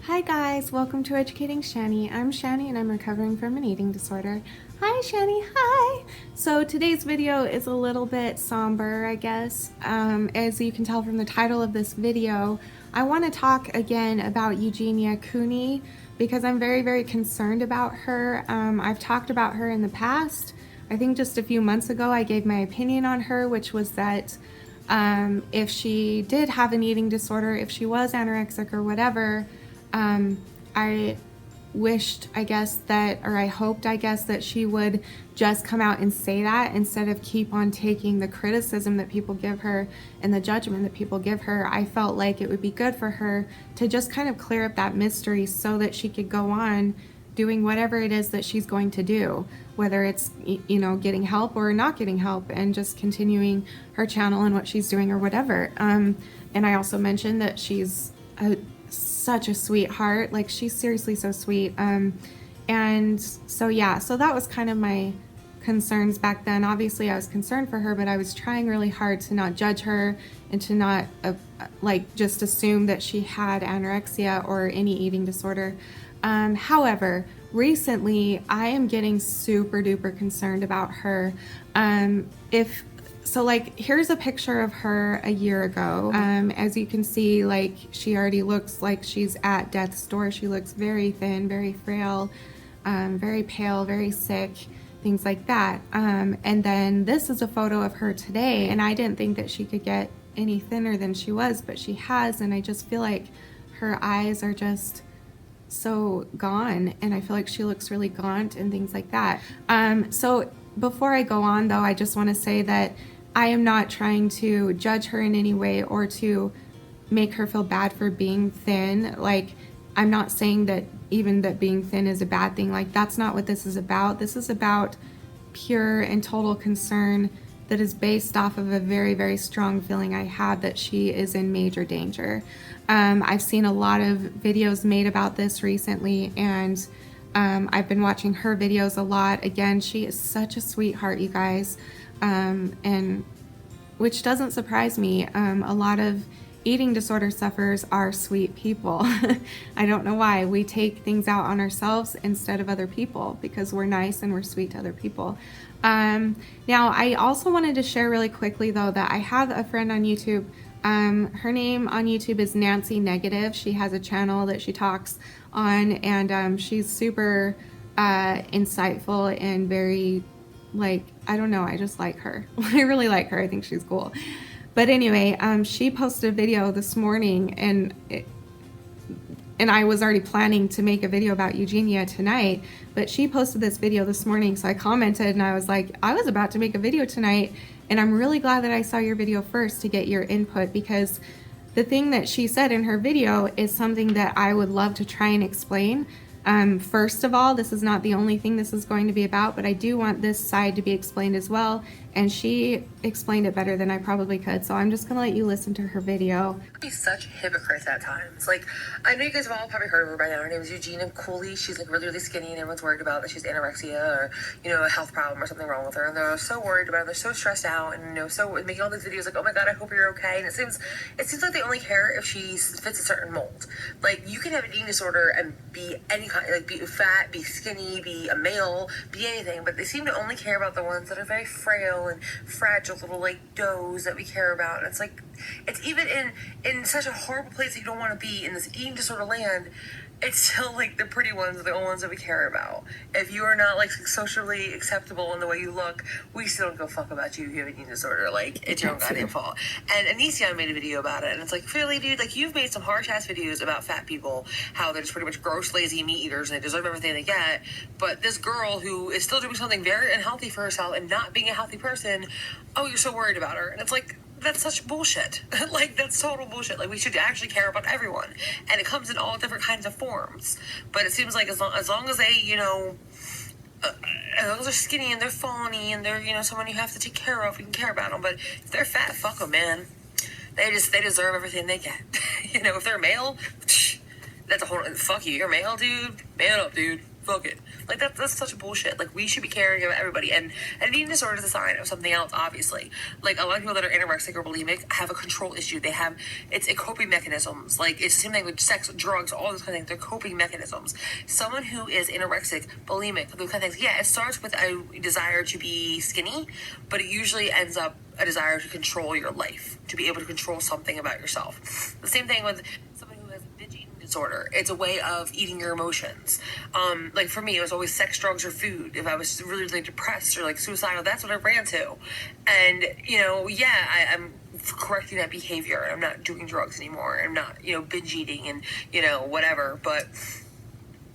Hi guys, welcome to Educating Shanny. I'm Shanny and I'm recovering from an eating disorder. Hi Shanny, hi! So today's video is a little bit somber, I guess. As you can tell from the title of this video, I want to talk again about Eugenia Cooney because I'm very, very concerned about her. I've talked about her in the past. I think just a few months ago I gave my opinion on her, which was that if she did have an eating disorder, if she was anorexic or whatever, I wished, I guess, that, or I hoped, I guess, that she would just come out and say that instead of keep on taking the criticism that people give her and the judgment that people give her. I felt like it would be good for her to just kind of clear up that mystery so that she could go on doing whatever it is that she's going to do, whether it's, you know, getting help or not getting help, and just continuing her channel and what she's doing or whatever. And I also mentioned that she's such a sweetheart. Like, she's seriously so sweet. And so yeah, so that was kind of my concerns back then. Obviously I was concerned for her, but I was trying really hard to not judge her and to not like just assume that she had anorexia or any eating disorder. However, recently I am getting super duper concerned about her. So like, here's a picture of her a year ago. As you can see, like, she already looks like she's at death's door. She looks very thin, very frail, very pale, very sick, things like that. And then this is a photo of her today, and I didn't think that she could get any thinner than she was, but she has, and I just feel like her eyes are just so gone, and I feel like she looks really gaunt and things like that. So before I go on though, I just want to say that I am not trying to judge her in any way or to make her feel bad for being thin. Like, I'm not saying that even that being thin is a bad thing. Like, that's not what this is about. This is about pure and total concern that is based off of a very, very strong feeling I have that she is in major danger. I've seen a lot of videos made about this recently, and I've been watching her videos a lot. Again, she is such a sweetheart, you guys, and which doesn't surprise me. A lot of eating disorder sufferers are sweet people. I don't know why. We take things out on ourselves instead of other people because we're nice and we're sweet to other people. Now, I also wanted to share really quickly though that I have a friend on YouTube. Her name on YouTube is Nancy Negative. She has a channel that she talks on, and she's super insightful and very, like, I don't know, I just like her. I really like her. I think she's cool. But anyway, she posted a video this morning, and I was already planning to make a video about Eugenia tonight, but she posted this video this morning, so I commented and I was like, I was about to make a video tonight, and I'm really glad that I saw your video first to get your input, because the thing that she said in her video is something that I would love to try and explain. First of all, this is not the only thing this is going to be about, but I do want this side to be explained as well, and she explained it better than I probably could, so I'm just gonna let you listen to her video. She's such hypocrites at times. Like, I know you guys have all probably heard of her by now. Her name is Eugenia Cooney. She's like really, really skinny, and everyone's worried about that she's anorexia or, you know, a health problem or something wrong with her, and they're so worried about it. They're so stressed out, and, you know, so making all these videos like, oh my god, I hope you're okay. And it seems like they only care if she fits a certain mold. Like, you can have an eating disorder and be any kind, like, be fat, be skinny, be a male, be anything, but they seem to only care about the ones that are very frail and fragile little, like, does that we care about. And it's like, it's even in such a horrible place that you don't want to be in this eating disorder land, it's still like the pretty ones are the only ones that we care about. If you are not like socially acceptable in the way you look, we still don't go fuck about you if you have an eating disorder. Like, it's your own goddamn fault. And Anicia made a video about it, and it's like, really, dude, like, you've made some harsh ass videos about fat people, how they're just pretty much gross, lazy meat eaters and they deserve everything they get. But this girl who is still doing something very unhealthy for herself and not being a healthy person, oh, you're so worried about her. And it's like, that's such bullshit. Like, that's total bullshit. Like, we should actually care about everyone, and it comes in all different kinds of forms. But it seems like as long as they, you know, as long as they're skinny and they're fawny and they're, you know, someone you have to take care of, you can care about them. But if they're fat, fuck them, man. They deserve everything they get. You know, if they're male, that's a whole, fuck you. You're male, dude. Man up, dude. Fuck it. Like, that's such bullshit. Like, we should be caring about everybody. And an eating disorder is a sign of something else, obviously. Like, a lot of people that are anorexic or bulimic have a control issue. They have, it's a coping mechanisms. Like, it's the same thing with sex, drugs, all those kind of things. They're coping mechanisms. Someone who is anorexic, bulimic, those kind of things, yeah, it starts with a desire to be skinny, but it usually ends up a desire to control your life, to be able to control something about yourself. The same thing with someone who has binge eating disorder. It's a way of eating your emotions. Like for me, it was always sex, drugs, or food. If I was really, really depressed or like suicidal, that's what I ran to. And, you know, yeah, I'm correcting that behavior. I'm not doing drugs anymore. I'm not, you know, binge eating and, you know, whatever. But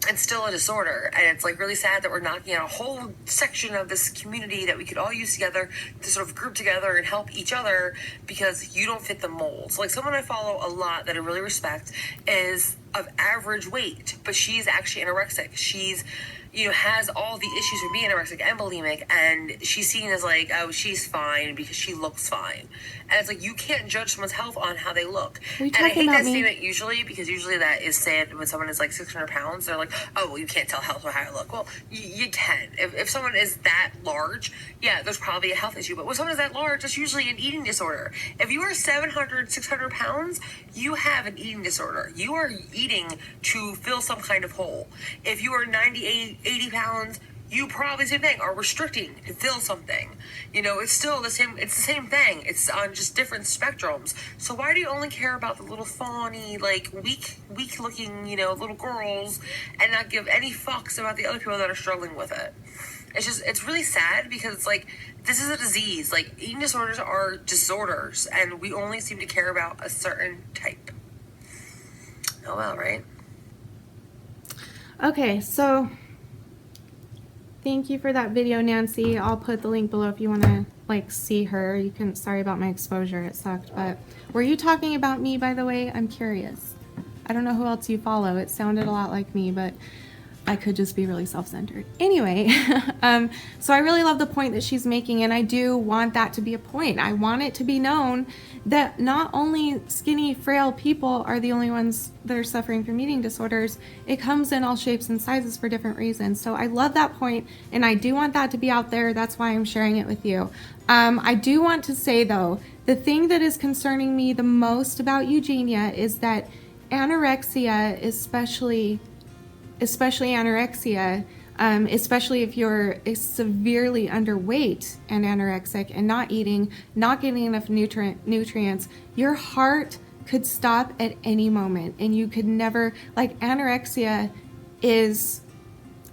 it's still a disorder, and it's like really sad that we're knocking out a whole section of this community that we could all use together to sort of group together and help each other because you don't fit the molds. Like someone I follow a lot that I really respect is of average weight, but she's actually anorexic. She's, you know, has all the issues of being anorexic and bulimic, and she's seen as like, oh, she's fine because she looks fine. And it's like, you can't judge someone's health on how they look. And I hate that statement usually, because usually that is said when someone is like 600 pounds. They're like, oh, well, you can't tell health by how I look. Well, you can. If someone is that large, yeah, there's probably a health issue. But when someone is that large, it's usually an eating disorder. If you are 700, 600 pounds, you have an eating disorder. You are eating to fill some kind of hole. If you are 98, 80 pounds, you probably, same thing, are restricting to fill something. You know, it's still the same, it's the same thing. It's on just different spectrums. So why do you only care about the little fawny, like, weak looking, you know, little girls and not give any fucks about the other people that are struggling with it? It's just, it's really sad because it's like, this is a disease. Like, eating disorders are disorders, and we only seem to care about a certain type. Oh well, right? Okay, so thank you for that video, Nancy. I'll put the link below if you want to like see her. You can, sorry about my exposure, it sucked. But were you talking about me, by the way? I'm curious. I don't know who else you follow. It sounded a lot like me, but I could just be really self-centered. Anyway, so I really love the point that she's making, and I do want that to be a point. I want it to be known that not only skinny, frail people are the only ones that are suffering from eating disorders. It comes in all shapes and sizes for different reasons. So I love that point, and I do want that to be out there. That's why I'm sharing it with you. I do want to say, though, the thing that is concerning me the most about Eugenia is that anorexia, especially anorexia, especially if you're severely underweight and anorexic and not eating, not getting enough nutrients, your heart could stop at any moment, and you could never, like, anorexia is,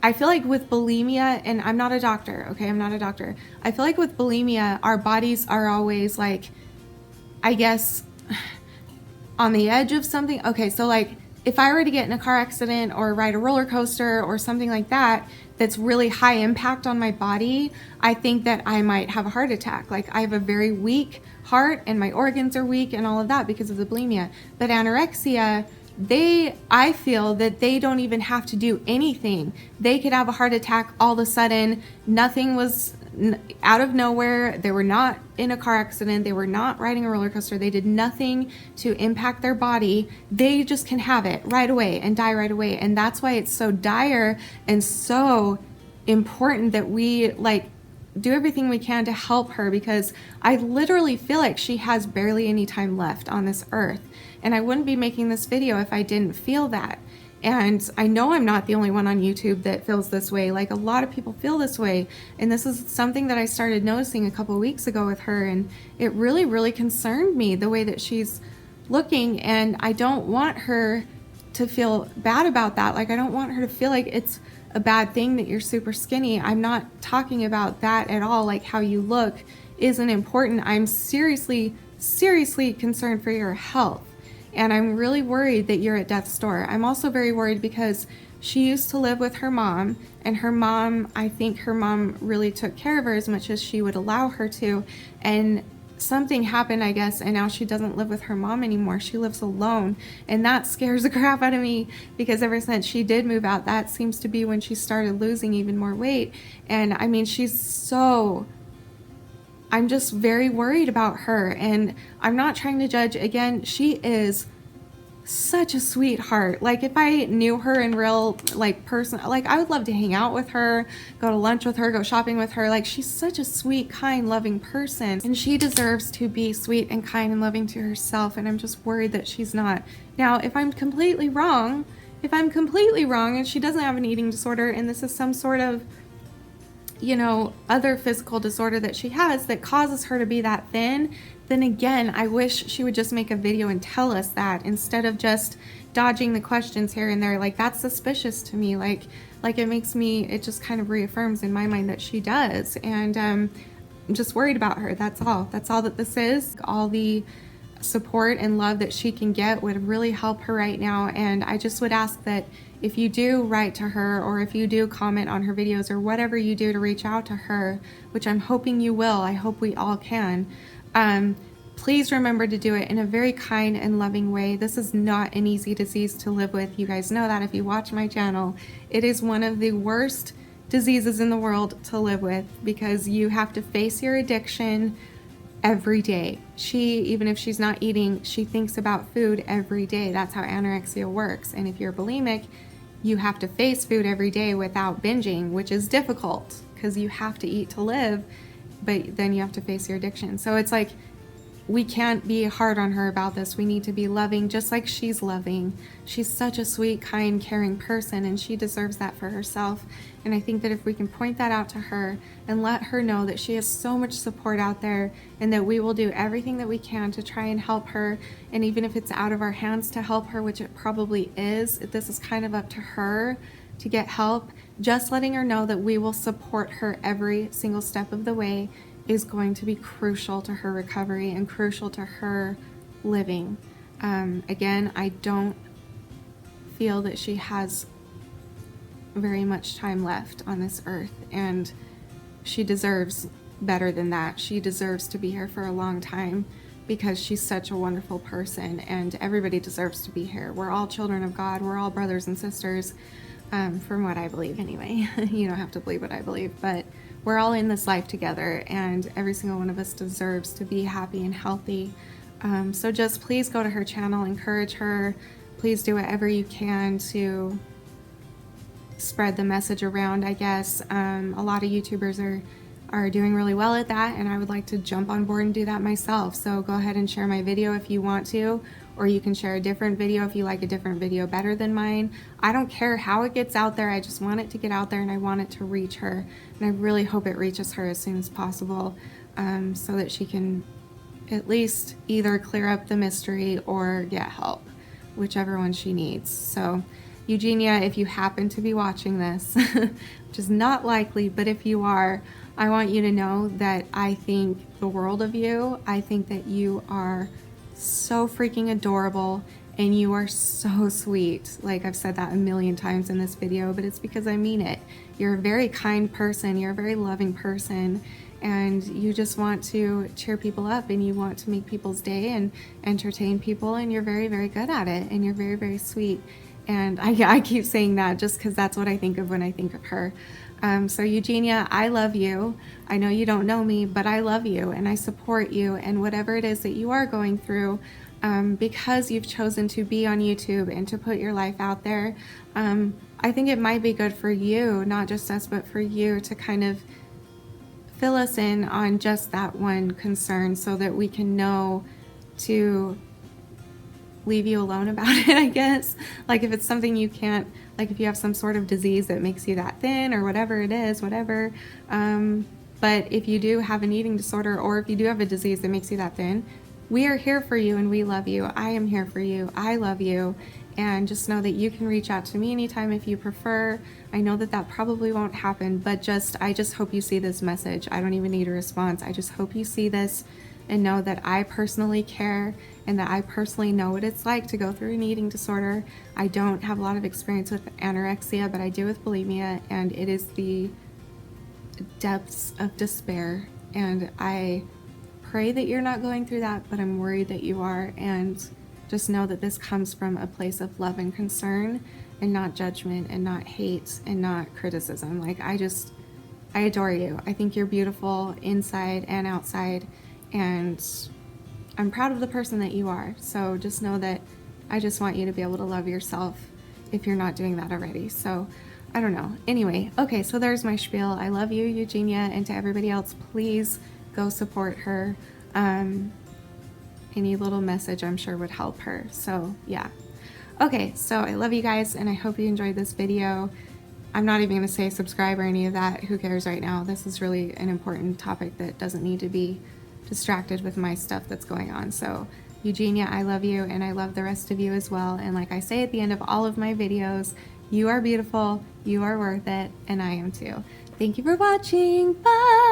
I feel like with bulimia, and I'm not a doctor, okay, I'm not a doctor. I feel like with bulimia, our bodies are always like, I guess, on the edge of something. Okay, so like, if I were to get in a car accident or ride a roller coaster or something like that, that's really high impact on my body, I think that I might have a heart attack. Like, I have a very weak heart and my organs are weak and all of that because of the bulimia. But anorexia, I feel that they don't even have to do anything. They could have a heart attack all of a sudden. Nothing was out of nowhere. They were not in a car accident. They were not riding a roller coaster. They did nothing to impact their body. They just can have it right away and die right away. And that's why it's so dire and so important that we like do everything we can to help her, because I literally feel like she has barely any time left on this earth. And I wouldn't be making this video if I didn't feel that. And I know I'm not the only one on YouTube that feels this way. Like, a lot of people feel this way. And this is something that I started noticing a couple weeks ago with her. And it really, really concerned me, the way that she's looking. And I don't want her to feel bad about that. Like, I don't want her to feel like it's a bad thing that you're super skinny. I'm not talking about that at all. Like, how you look isn't important. I'm seriously, seriously concerned for your health. And I'm really worried that you're at death's door. I'm also very worried because she used to live with her mom, and her mom, I think her mom really took care of her as much as she would allow her to. And something happened, I guess, and now she doesn't live with her mom anymore. She lives alone. And that scares the crap out of me, because ever since she did move out, that seems to be when she started losing even more weight. And I mean, I'm just very worried about her, and I'm not trying to judge. Again, she is such a sweetheart. Like, if I knew her in real, like, person, like, I would love to hang out with her, go to lunch with her, go shopping with her. Like, she's such a sweet, kind, loving person, and she deserves to be sweet and kind and loving to herself, and I'm just worried that she's not. Now, if I'm completely wrong and she doesn't have an eating disorder and this is some sort of, you know, other physical disorder that she has that causes her to be that thin, then again, I wish she would just make a video and tell us that instead of just dodging the questions here and there. Like, that's suspicious to me. Like it makes me, it just kind of reaffirms in my mind that she does. And I'm just worried about her. That's all that this is. All the support and love that she can get would really help her right now. And I just would ask that if you do write to her, or if you do comment on her videos, or whatever you do to reach out to her, which I'm hoping you will, I hope we all can, please remember to do it in a very kind and loving way. This is not an easy disease to live with. You guys know that if you watch my channel. It is one of the worst diseases in the world to live with, because you have to face your addiction every day. Even if she's not eating, she thinks about food every day. That's how anorexia works. And if you're bulimic, you have to face food every day without binging, which is difficult because you have to eat to live, but then you have to face your addiction. So it's like, we can't be hard on her about this. We need to be loving, just like she's loving. She's such a sweet, kind, caring person, and she deserves that for herself. And I think that if we can point that out to her and let her know that she has so much support out there, and that we will do everything that we can to try and help her, and even if it's out of our hands to help her, which it probably is, this is kind of up to her to get help, just letting her know that we will support her every single step of the way is going to be crucial to her recovery and crucial to her living. Again, I don't feel that she has very much time left on this earth, and she deserves better than that. She deserves to be here for a long time, because she's such a wonderful person, and everybody deserves to be here. We're all children of God. We're all brothers and sisters, from what I believe anyway. You don't have to believe what I believe, but we're all in this life together, and every single one of us deserves to be happy and healthy. So just please go to her channel, encourage her. Please do whatever you can to spread the message around, I guess. A lot of YouTubers are doing really well at that, and I would like to jump on board and do that myself. So go ahead and share my video if you want to, or you can share a different video if you like a different video better than mine. I don't care how it gets out there. I just want it to get out there, and I want it to reach her. And I really hope it reaches her as soon as possible, so that she can at least either clear up the mystery or get help, whichever one she needs. So Eugenia, if you happen to be watching this, which is not likely, but if you are, I want you to know that I think the world of you. I think that you are so freaking adorable, and you are so sweet. Like, I've said that a million times in this video, but it's because I mean it. You're a very kind person. You're a very loving person, and you just want to cheer people up, and you want to make people's day and entertain people, and you're very, very good at it, and you're very, very sweet. And I keep saying that just because that's what I think of when I think of her. So Eugenia, I love you. I know you don't know me, but I love you, and I support you, and whatever it is that you are going through, because you've chosen to be on YouTube and to put your life out there, I think it might be good for you, not just us, but for you to kind of fill us in on just that one concern, so that we can know to leave you alone about it, I guess. Like, if it's something you can't, like if you have some sort of disease that makes you that thin, or whatever it is, whatever. But if you do have an eating disorder, or if you do have a disease that makes you that thin, we are here for you, and we love you. I am here for you. I love you. And just know that you can reach out to me anytime if you prefer. I know that that probably won't happen, but I just hope you see this message. I don't even need a response. I just hope you see this and know that I personally care, and that I personally know what it's like to go through an eating disorder. I don't have a lot of experience with anorexia, but I do with bulimia, and it is the depths of despair. And I pray that you're not going through that, but I'm worried that you are. And just know that this comes from a place of love and concern, and not judgment, and not hate, and not criticism. Like, I adore you. I think you're beautiful inside and outside, and I'm proud of the person that you are. So just know that I just want you to be able to love yourself if you're not doing that already. So I don't know. Anyway, okay, so there's my spiel. I love you, Eugenia, and to everybody else, please go support her. Any little message I'm sure would help her. So yeah. Okay, so I love you guys, and I hope you enjoyed this video. I'm not even going to say subscribe or any of that. Who cares right now? This is really an important topic that doesn't need to be distracted with my stuff that's going on. So Eugenia, I love you, and I love the rest of you as well. And like I say at the end of all of my videos, you are beautiful, you are worth it, and I am too. Thank you for watching. Bye!